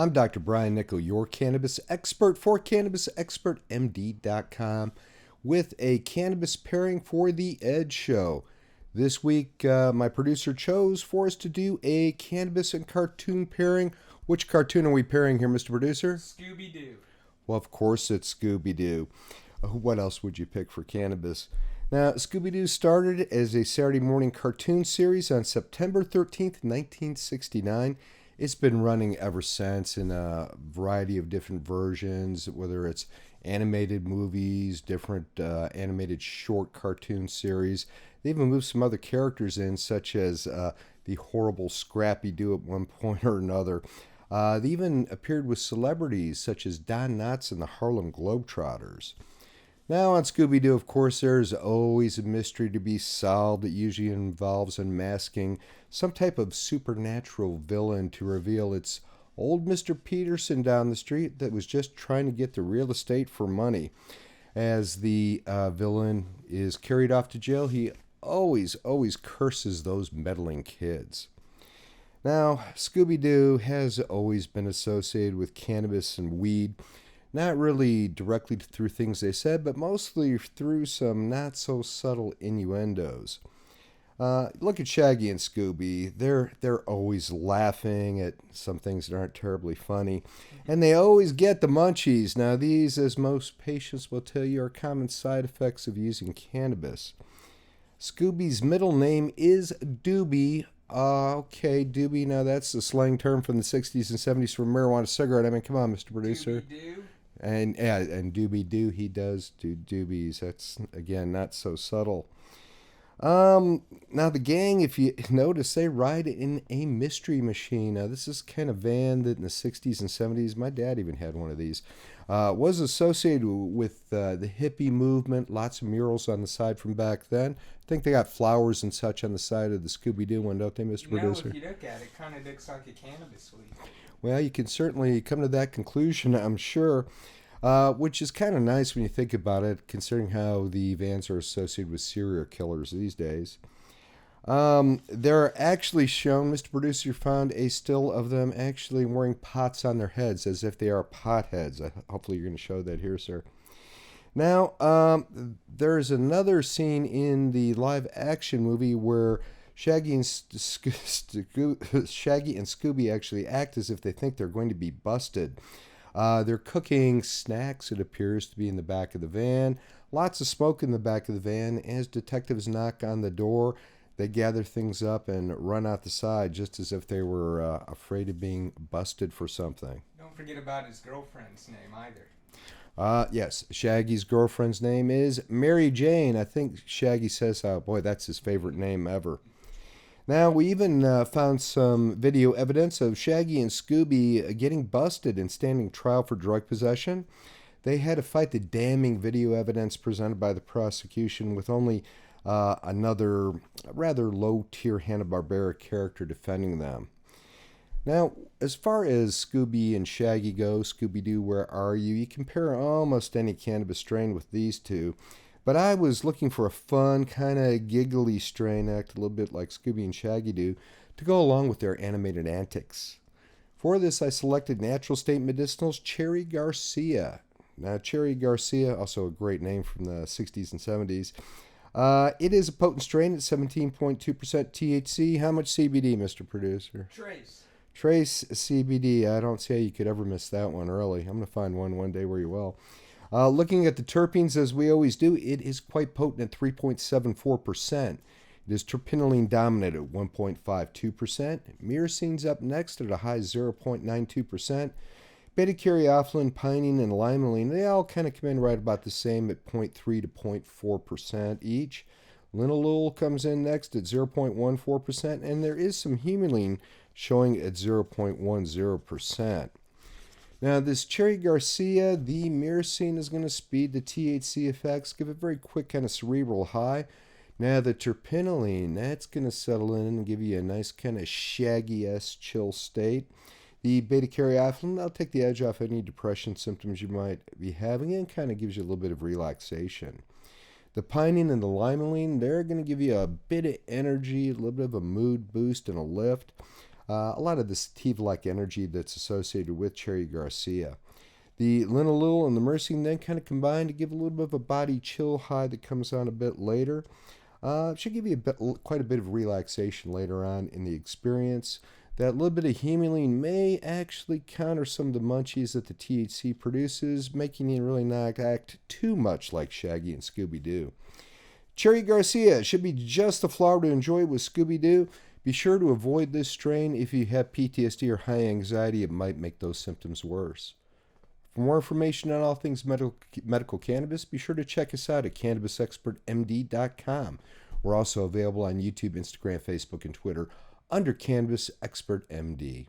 I'm Dr. Brian Nickel, your cannabis expert for CannabisExpertMD.com with a cannabis pairing for the Ed Show. This week, my producer chose for us to do a cannabis and cartoon pairing. Which cartoon are we pairing here, Mr. Producer? Scooby-Doo. Well, of course it's Scooby-Doo. What else would you pick for cannabis? Now, Scooby-Doo started as a Saturday morning cartoon series on September 13th, 1969. It's been running ever since in a variety of different versions, whether it's animated movies, different animated short cartoon series. They even moved some other characters in, such as the horrible Scrappy-Doo at one point or another. They even appeared with celebrities such as Don Knotts and the Harlem Globetrotters. Now on Scooby-Doo, of course, there's always a mystery to be solved. It usually involves unmasking some type of supernatural villain to reveal it's old Mr. Peterson down the street that was just trying to get the real estate for money. As the villain is carried off to jail, he always curses those meddling kids. Now, Scooby-Doo has always been associated with cannabis and weed. Not really directly through things they said, but mostly through some not so subtle innuendos. Look at Shaggy and Scooby. They're always laughing at some things that aren't terribly funny. And they always get the munchies. Now these, as most patients will tell you, are common side effects of using cannabis. Scooby's middle name is Doobie. Okay, Doobie. Now that's the slang term from the 60s and 70s for marijuana cigarette. I mean, come on, Mr. Producer. Doobie-Doo. And Doobie-Doo, he does do doobies. That's, again, not so subtle. Now the gang, if you notice, they ride in a mystery machine. Now this is kind of van that in the 60s and 70s, my dad even had one of these, was associated with the hippie movement. Lots of murals on the side from back then. I think they got flowers and such on the side of the Scooby-Doo one, don't they, Mr. Producer? If you look at it, it kind of looks like a cannabis leaf. Well, you can certainly come to that conclusion, I'm sure, which is kind of nice when you think about it, considering how the vans are associated with serial killers these days. They're actually shown, Mr. Producer found a still of them actually wearing pots on their heads as if they are potheads. Hopefully you're going to show that here, sir. Now, there's another scene in the live action movie where Shaggy and Scooby actually act as if they think they're going to be busted. They're cooking snacks, it appears to be, in the back of the van. Lots of smoke in the back of the van. As detectives knock on the door, they gather things up and run out the side just as if they were afraid of being busted for something. Don't forget about his girlfriend's name either. Yes, Shaggy's girlfriend's name is Mary Jane. I think Shaggy says, oh boy, that's his favorite name ever. Now, we even found some video evidence of Shaggy and Scooby getting busted and standing trial for drug possession. They had to fight the damning video evidence presented by the prosecution with only another rather low-tier Hanna-Barbera character defending them. Now, as far as Scooby and Shaggy go, Scooby-Doo, where are you? You compare almost any cannabis strain with these two. But I was looking for a fun, kind of giggly strain, act a little bit like Scooby and Shaggy do, to go along with their animated antics. For this, I selected Natural State Medicinal's Cherry Garcia. Now, Cherry Garcia, also a great name from the 60s and 70s. It is a potent strain at 17.2% THC. How much CBD, Mr. Producer? Trace CBD. I don't see how you could ever miss that one early. I'm going to find one day where you will. Looking at the terpenes, as we always do, it is quite potent at 3.74%. It is terpinolene dominant at 1.52%. Myrcene's up next at a high 0.92%. Beta-caryophyllene, pinene, and limonene, they all kind of come in right about the same at 0.3 to 0.4% each. Linalool comes in next at 0.14%, and there is some humulene showing at 0.10%. Now, this Cherry Garcia, the myrcene is going to speed the THC effects, give a very quick kind of cerebral high. Now, the terpinolene, that's going to settle in and give you a nice kind of shaggy-esque chill state. The beta-caryophyllene, that'll take the edge off any depression symptoms you might be having and kind of gives you a little bit of relaxation. The pinene and the limonene, they're going to give you a bit of energy, a little bit of a mood boost and a lift. a lot of the sativa-like energy that's associated with Cherry Garcia. The linalool and the myrcene then kind of combine to give a little bit of a body chill high that comes on a bit later. Should give you quite a bit of relaxation later on in the experience. That little bit of humulene may actually counter some of the munchies that the THC produces, making you really not act too much like Shaggy and Scooby-Doo. Cherry Garcia should be just the flower to enjoy with Scooby-Doo. Be sure to avoid this strain if you have PTSD or high anxiety. It might make those symptoms worse. For more information on all things medical cannabis, be sure to check us out at CannabisExpertMD.com. We're also available on YouTube, Instagram, Facebook, and Twitter under Cannabis Expert MD.